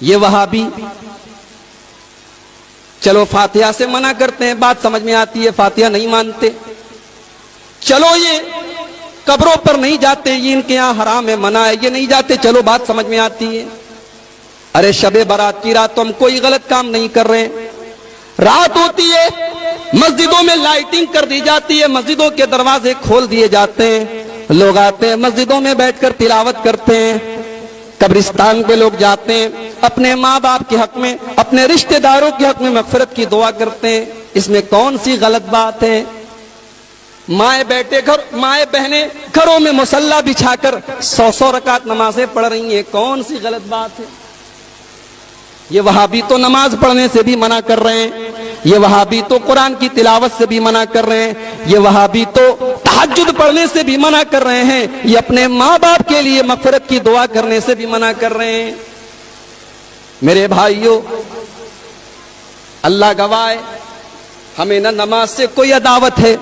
یہ وہابی چلو فاتحہ سے منع کرتے ہیں، بات سمجھ میں آتی ہے، فاتحہ نہیں مانتے. چلو یہ قبروں پر نہیں جاتے، یہ ان کے یہاں حرام ہے، منع ہے، یہ نہیں جاتے، چلو بات سمجھ میں آتی ہے. ارے شب برات کی رات تو ہم کوئی غلط کام نہیں کر رہے ہیں. رات ہوتی ہے، مسجدوں میں لائٹنگ کر دی جاتی ہے، مسجدوں کے دروازے کھول دیے جاتے ہیں، لوگ آتے ہیں مسجدوں میں بیٹھ کر تلاوت کرتے ہیں. قبرستان پہ لوگ جاتے ہیں، اپنے ماں باپ کے حق میں، اپنے رشتہ داروں کے حق میں مغفرت کی دعا کرتے ہیں. اس میں کون سی غلط بات ہے؟ مائیں بہنیں گھروں میں مصلی بچھا کر 100 رکعت نمازیں پڑھ رہی ہیں، کون سی غلط بات ہے؟ یہ وہابی تو نماز پڑھنے سے بھی منع کر رہے ہیں، یہ وہابی تو قرآن کی تلاوت سے بھی منع کر رہے ہیں، یہ وہابی تو تہجد پڑھنے سے بھی منع کر رہے ہیں، یہ اپنے ماں باپ کے لیے مغفرت کی دعا کرنے سے بھی منع کر رہے ہیں. میرے بھائیوں، اللہ گواہ ہے، ہمیں نہ نماز سے کوئی عداوت ہے،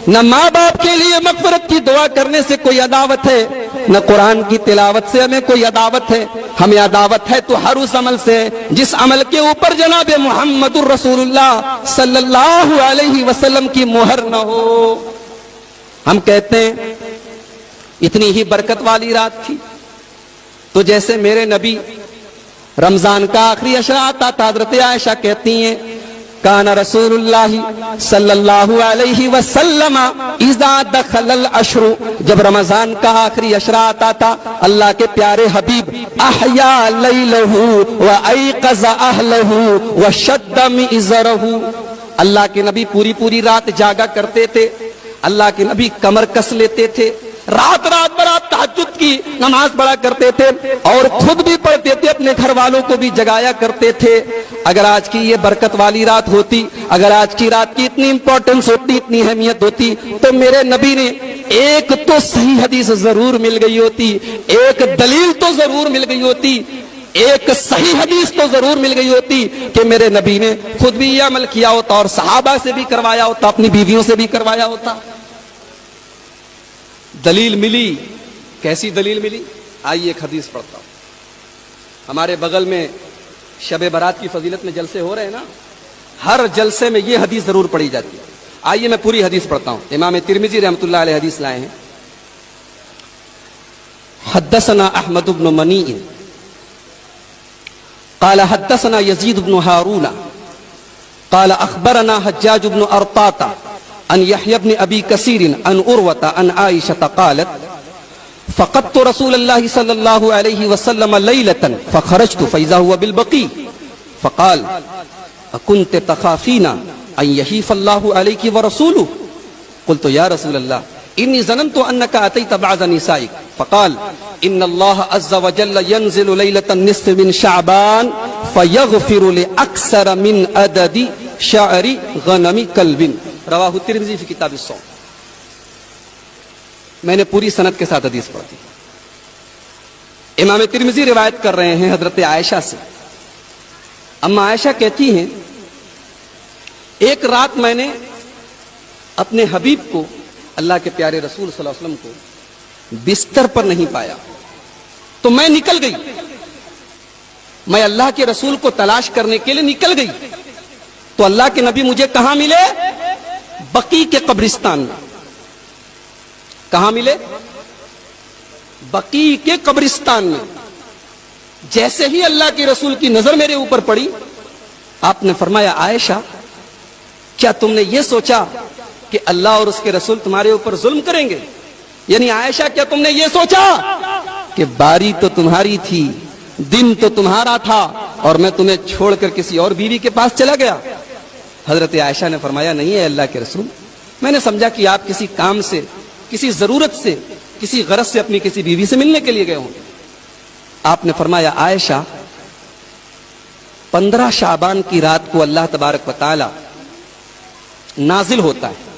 نہ ماں باپ کے لیے مغفرت کی دعا کرنے سے کوئی عداوت ہے، نہ قرآن کی تلاوت سے ہمیں کوئی عداوت ہے. ہمیں عداوت ہے تو ہر اس عمل سے جس عمل کے اوپر جناب محمد الرسول اللہ صلی اللہ علیہ وسلم کی مہر نہ ہو. ہم کہتے ہیں اتنی ہی برکت والی رات تھی تو جیسے میرے نبی رمضان کا آخری عشرہ آتا تھا، حضرت عائشہ کہتی ہیں کان رسول اللہ صلی اللہ علیہ وسلم اذا دخل العشر، جب رمضان کا آخری عشرہ آتا تھا اللہ کے پیارے حبیب احیا لیلہ وایقظ اہلہ وشد مئزرہ، اللہ کے نبی پوری رات جاگا کرتے تھے، اللہ کے نبی کمر کس لیتے تھے، رات بھر آپ تہجد کی نماز پڑھا کرتے تھے اور خود بھی پڑھتے تھے، اپنے گھر والوں کو بھی جگایا کرتے تھے. اگر آج کی یہ برکت والی رات ہوتی، اگر آج کی رات کی اتنی امپورٹنس ہوتی، اتنی اہمیت ہوتی، تو میرے نبی نے ایک تو صحیح حدیث ضرور مل گئی ہوتی، ایک دلیل تو ضرور مل گئی ہوتی، ایک صحیح حدیث تو ضرور مل گئی ہوتی کہ میرے نبی نے خود بھی یہ عمل کیا ہوتا اور صحابہ سے بھی کروایا ہوتا، اپنی بیویوں سے بھی کروایا ہوتا. دلیل ملی، کیسی دلیل ملی؟ آئیے ایک حدیث پڑھتا ہوں. ہمارے بغل میں شب برات کی فضیلت میں جلسے ہو رہے ہیں نا، ہر جلسے میں یہ حدیث ضرور پڑھی جاتی ہے. آئیے میں پوری حدیث پڑھتا ہوں. امام ترمذی رحمۃ اللہ علیہ حدیث لائے ہیں. حدثنا احمد بن منیع قال حدثنا يزيد بن هارون قال اخبرنا حجاج بن ارطاط عن يحيى بن ابي كثير عن عروة عن عائشة قالت فقدت رسول الله صلى الله عليه وسلم ليلة فخرجت فإذا هو بالبقيع فقال أكنت تخافين أن يحيف الله عليك ورسوله؟ قلت يا رسول الله إني ظننت أنك أتيت بعض نسائك. فقال إن الله عز وجل ينزل ليلة النصف من شعبان فيغفر لأكثر من عدد شعر غنم كلب. رواہ ترمذی فی کتاب الصوم. میں نے پوری سند کے ساتھ حدیث پڑھی. امام ترمذی روایت کر رہے ہیں حضرت عائشہ سے. اما عائشہ کہتی ہیں ایک رات میں نے اپنے حبیب کو، اللہ کے پیارے رسول صلی اللہ علیہ وسلم کو بستر پر نہیں پایا تو میں نکل گئی، میں اللہ کے رسول کو تلاش کرنے کے لیے نکل گئی تو اللہ کے نبی مجھے کہاں ملے؟ بقیع کے قبرستان میں. کہاں ملے؟ بقیع کے قبرستان میں. جیسے ہی اللہ کے رسول کی نظر میرے اوپر پڑی، آپ نے فرمایا عائشہ کیا تم نے یہ سوچا کہ اللہ اور اس کے رسول تمہارے اوپر ظلم کریں گے؟ یعنی عائشہ کیا تم نے یہ سوچا کہ باری تو تمہاری تھی، دن تو تمہارا تھا اور میں تمہیں چھوڑ کر کسی اور بیوی کے پاس چلا گیا؟ حضرت عائشہ نے فرمایا نہیں ہے اللہ کے رسول، میں نے سمجھا کہ آپ کسی کام سے، کسی ضرورت سے، کسی غرض سے اپنی کسی بیوی سے ملنے کے لیے گئے ہوں. آپ نے فرمایا عائشہ 15 شعبان کی رات کو اللہ تبارک و تعالی نازل ہوتا ہے،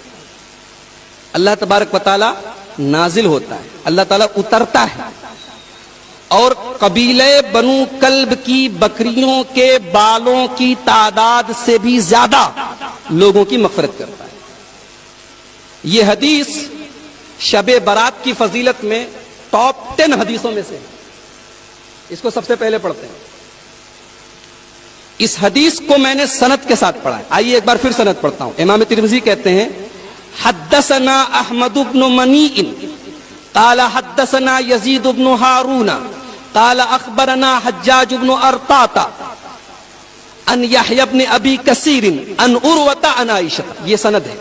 اللہ تبارک و تعالی نازل ہوتا ہے، اللہ تعالیٰ اترتا ہے اور قبیلے بنو کلب کی بکریوں کے بالوں کی تعداد سے بھی زیادہ لوگوں کی مغفرت کرتا ہے. یہ حدیث شب برات کی فضیلت میں ٹاپ 10 حدیثوں میں سے. اس کو سب سے پہلے پڑھتے ہیں. اس حدیث کو میں نے سند کے ساتھ پڑھا ہے. آئیے ایک بار پھر سند پڑھتا ہوں. امام ترمذی کہتے ہیں حدثنا احمد بن منیع قال حدثنا یزید بن ہارون قال اخبرنا حجاج بن ارطاط ان یحیی بن ابی کثیر ان عروۃ عن عائشہ. یہ سند ہے.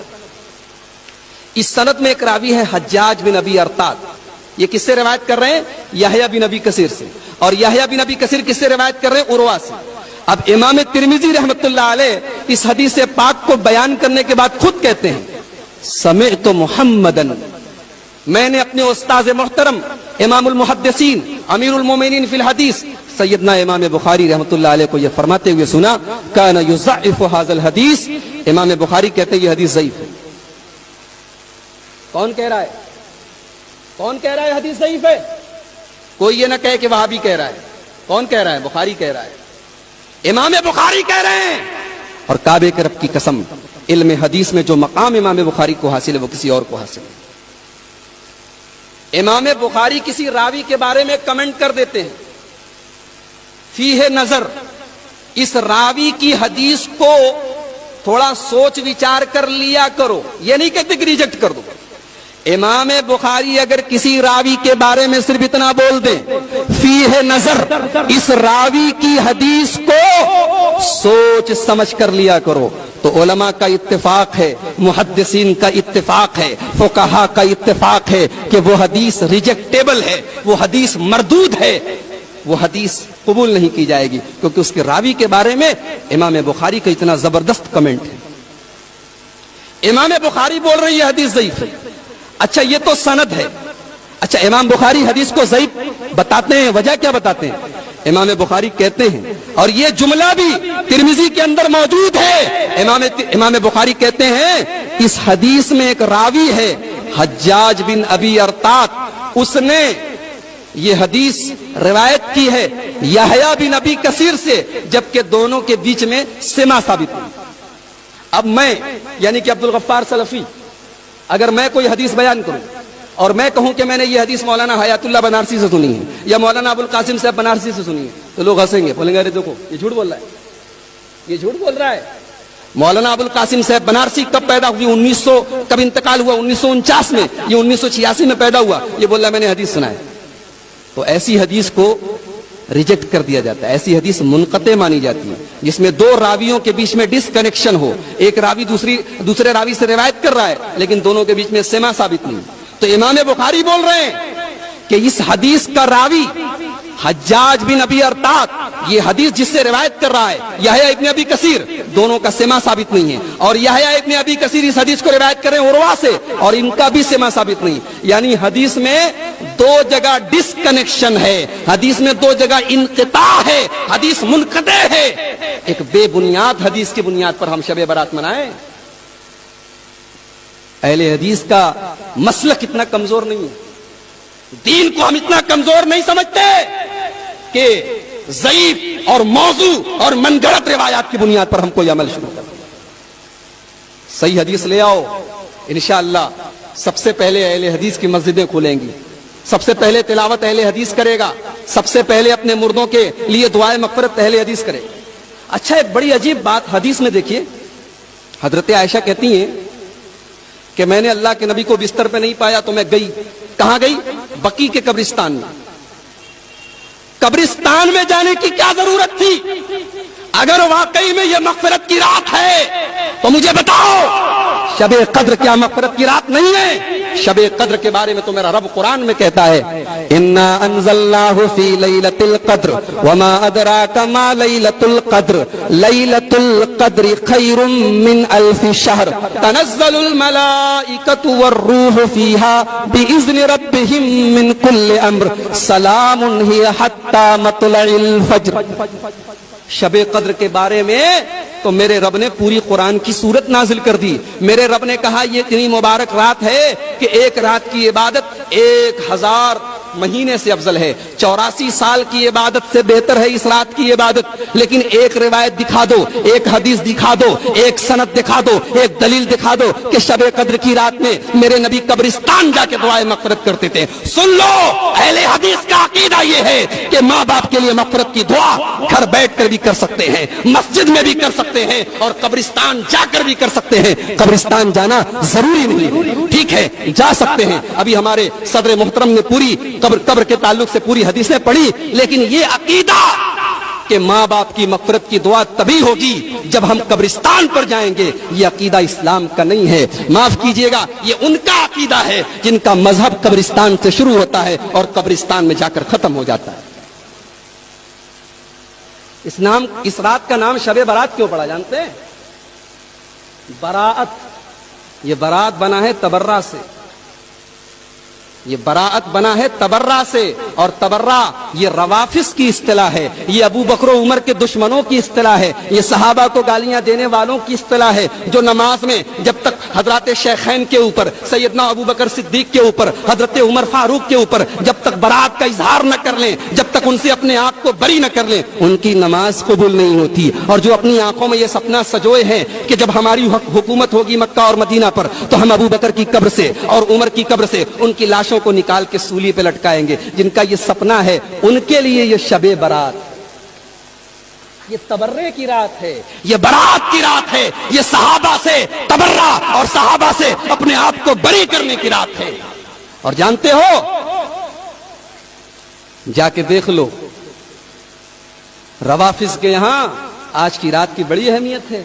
اس سند میں ایک راوی ہے حجاج بن ابی ارطاط. یہ کس سے روایت کر رہے ہیں؟ یحییٰ بن ابی کثیر سے. اور یحییٰ بن ابی کثیر کس سے روایت کر رہے ہیں؟ عروہ سے. اب امام ترمذی رحمۃ اللہ علیہ اس حدیث پاک کو بیان کرنے کے بعد خود کہتے ہیں سمعت محمدن، میں نے اپنے استاذ محترم امام المحدثین امیر المومنین فی الحدیث سیدنا امام بخاری رحمۃ اللہ علیہ کو یہ فرماتے ہوئے سنا کان یضعف ھذا الحدیث. امام بخاری کہتے ہیں یہ حدیث ضعیف ہے. کون کہہ رہا ہے؟ کون کہہ رہا ہے حدیث ضعیف ہے؟ کوئی یہ نہ کہے کہ وہابی کہہ رہا ہے. کون کہہ رہا ہے؟ بخاری کہہ رہا ہے. امام بخاری کہہ رہے ہیں. اور کعبے کے رب کی قسم، علم حدیث میں جو مقام امام بخاری کو حاصل ہے وہ کسی اور کو حاصل ہے. امام بخاری کسی راوی کے بارے میں کمنٹ کر دیتے ہیں فیہ نظر، اس راوی کی حدیث کو تھوڑا سوچ وچار کر لیا کرو. یہ نہیں کہتے کہ ریجیکٹ کر دو. امام بخاری اگر کسی راوی کے بارے میں صرف اتنا بول دیں فیہ نظر، اس راوی کی حدیث کو سوچ سمجھ کر لیا کرو، تو علماء کا اتفاق ہے، محدثین کا اتفاق ہے، فقہاء کا اتفاق ہے کہ وہ حدیث ریجیکٹیبل ہے، وہ حدیث مردود ہے، وہ حدیث قبول نہیں کی جائے گی، کیونکہ اس کے راوی کے بارے میں امام بخاری کا اتنا زبردست کمنٹ ہے. امام بخاری بول رہے ہیں یہ حدیث ضعیف ہے. اچھا یہ تو سند ہے. اچھا امام بخاری حدیث کو ضعیف بتاتے ہیں، وجہ کیا بتاتے ہیں؟ امام بخاری کہتے ہیں، اور یہ جملہ بھی ترمذی کے اندر موجود ہے، امام بخاری کہتے ہیں اس حدیث میں ایک راوی ہے حجاج بن ابی ارطاط، اس نے یہ حدیث روایت کی ہے یحییٰ بن ابی کثیر سے، جبکہ دونوں کے بیچ میں سما ثابت ہے. اب میں یعنی کہ عبد الغفار سلفی اگر میں کوئی حدیث بیان کروں اور میں کہوں کہ میں نے یہ حدیث مولانا حیات اللہ بنارسی سے سنی ہے یا مولانا ابو القاسم صاحب بنارسی سے سنی ہے، تو لوگ ہنسیں گے، بولیں گے ارے دیکھو یہ جھوٹ بول رہا ہے، یہ جھوٹ بول رہا ہے. مولانا ابو القاسم صاحب بنارسی کب پیدا ہوئی؟ 1900 کب انتقال ہوا؟ 1949 میں. یہ 1986 میں پیدا ہوا. یہ بول رہا ہے میں نے حدیث سنا ہے. تو ایسی حدیث کو ریجیکٹ کر دیا جاتا ہے. ایسی حدیث منقطع مانی جاتی ہے جس میں دو راویوں کے بیچ میں ڈس کنیکشن ہو. ایک راوی دوسرے راوی سے روایت کر رہا ہے لیکن دونوں کے بیچ میں سما ثابت نہیں. تو امام بخاری بول رہے ہیں کہ اس حدیث کا راوی حجاج بن ابی ارطاط، یہ حدیث جس سے روایت کر رہا ہے یحییٰ ابن ابی کثیر، دونوں کا سما ثابت نہیں ہے. اور یحییٰ ابن ابی کثیر اس حدیث کو روایت کر رہے ہیں عروہ سے، اور ان کا بھی سما ثابت نہیں. یعنی حدیث میں دو جگہ ڈس کنیکشن ہے، حدیث میں دو جگہ انقطاع ہے، حدیث منقطع ہے. ایک بے بنیاد حدیث کی بنیاد پر ہم شب برات منائیں؟ اہل حدیث کا مسلک اتنا کمزور نہیں ہے، دین کو ہم اتنا کمزور نہیں سمجھتے کہ ضعیف اور موضوع اور من گھڑت روایات کی بنیاد پر ہم کوئی عمل شروع کریں. صحیح حدیث لے آؤ، انشاءاللہ سب سے پہلے اہل حدیث کی مسجدیں کھولیں گی، سب سے پہلے تلاوت اہل حدیث کرے گا، سب سے پہلے اپنے مردوں کے لیے دعائے مغفرت اہل حدیث کرے. اچھا ایک بڑی عجیب بات حدیث میں دیکھیے، حضرت عائشہ کہتی ہیں کہ میں نے اللہ کے نبی کو بستر پہ نہیں پایا تو میں گئی. کہاں گئی؟ بقیع کے قبرستان میں. قبرستان میں جانے کی کیا ضرورت تھی؟ اگر واقعی میں یہ مغفرت کی رات ہے تو مجھے بتاؤ، شب قدر کیا مغفرت کی رات نہیں ہے؟ شب قدر کے بارے میں تو میرا رب قرآن میں کہتا ہے انا انزلناہ فی لیلۃ القدر وما ادراک ما لیلۃ القدر لیلۃ القدر خیر من الف شہر تنزل الملائکۃ والروح فیہا باذن ربہم من کل امر سلام ہی حتی مطلع الفجر. شب قدر کے بارے میں تو میرے رب نے پوری قرآن کی سورت نازل کر دی. میرے رب نے کہا یہ اتنی مبارک رات ہے کہ ایک رات کی عبادت 1000 مہینے سے افضل ہے، 84 سال کی عبادت سے بہتر ہے اس رات کی عبادت۔ لیکن ایک روایت دکھا دو، ایک حدیث دکھا دو، ایک سند دکھا دو، ایک دلیل دکھا دو کہ شب قدر کی رات میں میرے نبی قبرستان جا کے دعائیں مغفرت کرتے تھے۔ سن لو، اہل حدیث کا عقیدہ یہ ہے کہ ماں باپ کے لیے مغفرت کی دعا گھر بیٹھ کر بھی کر سکتے ہیں، مسجد میں بھی کر سکتے ہیں، اور قبرستان جا کر بھی کر سکتے ہیں۔ قبرستان جانا ضروری نہیں، ٹھیک ہے جا سکتے ہیں۔ ابھی ہمارے صدر محترم نے پوری قبر کے تعلق سے پوری حدیثیں پڑھی، لیکن یہ عقیدہ کہ ماں باپ کی مغفرت کی دعا تبھی ہوگی جب ہم قبرستان پر جائیں گے، یہ عقیدہ اسلام کا نہیں ہے۔ معاف کیجئے گا، یہ ان کا عقیدہ ہے جن کا مذہب قبرستان سے شروع ہوتا ہے اور قبرستان میں جا کر ختم ہو جاتا ہے۔ اس رات کا نام شب برات کیوں پڑا جانتے ہیں؟ براءت، یہ براءت بنا ہے تبرہ سے، یہ براءت بنا ہے تبرہ سے، اور تبرہ یہ روافض کی اصطلاح ہے، یہ ابو بکر و عمر کے دشمنوں کی اصطلاح ہے، یہ صحابہ کو گالیاں دینے والوں کی اصطلاح ہے، جو نماز میں جب تک حضرات شیخین کے اوپر، سیدنا ابو بکر صدیق کے اوپر، حضرت عمر فاروق کے اوپر جب تک براءت کا اظہار نہ کر لیں، جب تک ان سے اپنے آپ کو بری نہ کر لیں، ان کی نماز قبول نہیں ہوتی۔ اور جو اپنی آنکھوں میں یہ سپنا سجوئے ہیں کہ جب ہماری حکومت ہوگی مکہ اور مدینہ پر تو ہم ابو بکر کی قبر سے اور عمر کی قبر سے ان کی لاشوں کو نکال کے سولی پہ لٹکائیں گے، جن کا یہ سپنا ہے ان کے لیے یہ شب برات، یہ تبرے کی رات ہے، یہ برات کی رات ہے، یہ صحابہ سے تبرہ اور صحابہ سے اپنے آپ کو بری کرنے کی رات ہے۔ اور جانتے ہو، جا کے دیکھ لو، روافض کے یہاں آج کی رات کی بڑی اہمیت ہے۔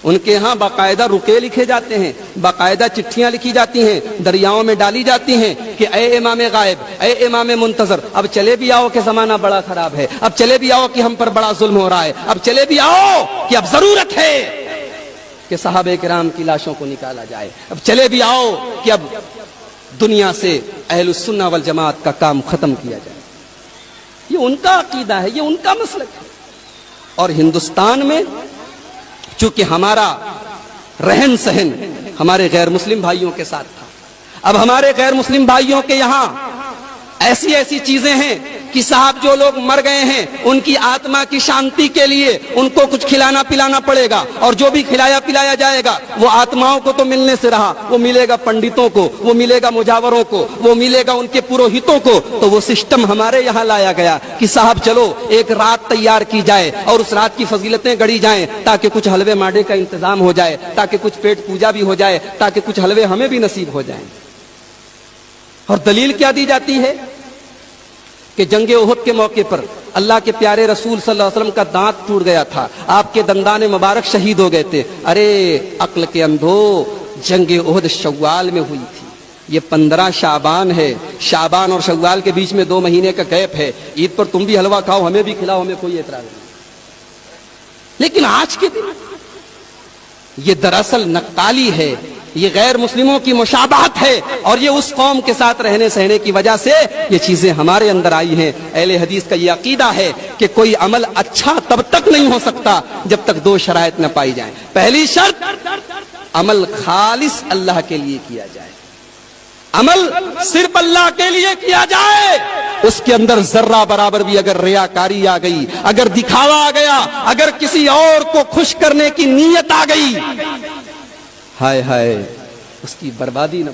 ان کے ہاں باقاعدہ رقعے لکھے جاتے ہیں، باقاعدہ چٹھیاں لکھی جاتی ہیں، دریاؤں میں ڈالی جاتی ہیں کہ اے امام غائب، اے امام منتظر، اب چلے بھی آؤ کہ زمانہ بڑا خراب ہے، اب چلے بھی آؤ کہ ہم پر بڑا ظلم ہو رہا ہے، اب چلے بھی آؤ کہ اب ضرورت ہے کہ صحابہ کرام کی لاشوں کو نکالا جائے، اب چلے بھی آؤ کہ اب دنیا سے اہل السنہ والجماعت کا کام ختم کیا جائے۔ یہ ان کا عقیدہ ہے، یہ ان کا مسلک ہے۔ اور ہندوستان میں چونکہ ہمارا رہن سہن ہمارے غیر مسلم بھائیوں کے ساتھ تھا، اب ہمارے غیر مسلم بھائیوں کے یہاں ایسی چیزیں ہیں کہ صاحب جو لوگ مر گئے ہیں ان کی آتما کی شانتی کے لیے ان کو کچھ کھلانا پلانا پڑے گا، اور جو بھی کھلایا پلایا جائے گا وہ آتماؤں کو تو ملنے سے رہا، وہ ملے گا پنڈتوں کو، وہ ملے گا مجاوروں کو، وہ ملے گا ان کے پروہتوں کو۔ تو وہ سسٹم ہمارے یہاں لایا گیا کہ صاحب چلو ایک رات تیار کی جائے اور اس رات کی فضیلتیں گڑی جائیں تاکہ کچھ حلوے ماڈے کا انتظام ہو جائے، تاکہ کچھ پیٹ پوجا بھی ہو جائے، تاکہ کچھ حلوے ہمیں بھی نصیب ہو جائیں۔ اور دلیل کیا دی جاتی ہے کہ جنگ احد کے موقع پر اللہ کے پیارے رسول صلی اللہ علیہ وسلم کا دانت ٹوٹ گیا تھا، آپ کے دندان مبارک شہید ہو گئے تھے۔ ارے عقل کے اندھو، جنگ احد شوال میں ہوئی تھی، یہ 15 شعبان ہے، شعبان اور شوال کے بیچ میں 2 مہینے کا گیپ ہے۔ عید پر تم بھی حلوہ کھاؤ، ہمیں بھی کھلاؤ، ہمیں کوئی اعتراض نہیں۔ لیکن آج کے دن یہ دراصل نقالی ہے، یہ غیر مسلموں کی مشابہت ہے، اور یہ اس قوم کے ساتھ رہنے سہنے کی وجہ سے یہ چیزیں ہمارے اندر آئی ہیں۔ اہل حدیث کا یہ عقیدہ ہے کہ کوئی عمل اچھا تب تک نہیں ہو سکتا جب تک 2 شرائط نہ پائی جائیں۔ پہلی شرط، عمل خالص اللہ کے لیے کیا جائے، عمل صرف اللہ کے لیے کیا جائے، اس کے اندر ذرہ برابر بھی اگر ریاکاری آ گئی، اگر دکھاوا آ گیا، اگر کسی اور کو خوش کرنے کی نیت آ گئی، ہائے ہائے، اس کی بربادی نہ